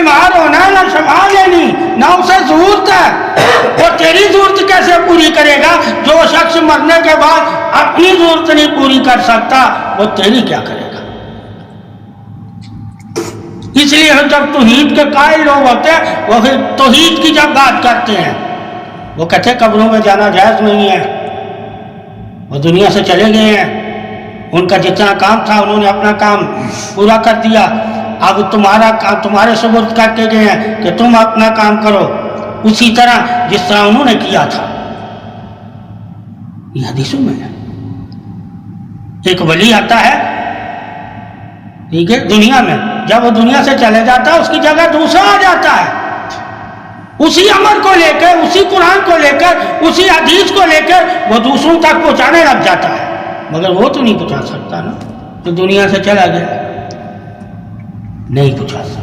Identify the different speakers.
Speaker 1: बीमार होना ना संभाल लेनी, ना उसे जरूरत है। वो तेरी जरूरत कैसे पूरी करेगा? जो शख्स मरने के बाद अपनी जरूरत नहीं पूरी कर सकता, वो तेरी क्या करेगा? इसलिए हम जब तौहीद के कायल लोग होते हैं, वो फिर तौहीद की जब बात करते हैं, वो कहते कब्रों में जाना जायज नहीं है, वो दुनिया से चले गए हैं, उनका जितना काम था उन्होंने अपना काम पूरा कर दिया, अब तुम्हारा काम तुम्हारे सुपुर्द करके गए हैं कि तुम अपना काम करो उसी तरह जिस तरह उन्होंने किया था। यह हदीसों में है। एक वली आता है, ठीक है, दुनिया में, जब वो दुनिया से चले जाता है उसकी जगह दूसरा आ जाता है, उसी अमर को लेकर, उसी कुरान को लेकर, उसी हदीस को लेकर वो दूसरों तक पहुंचाने लग जाता है, मगर वो तो नहीं पहुंचा सकता ना, तो दुनिया से चला गया, नहीं पहुंचा सकता।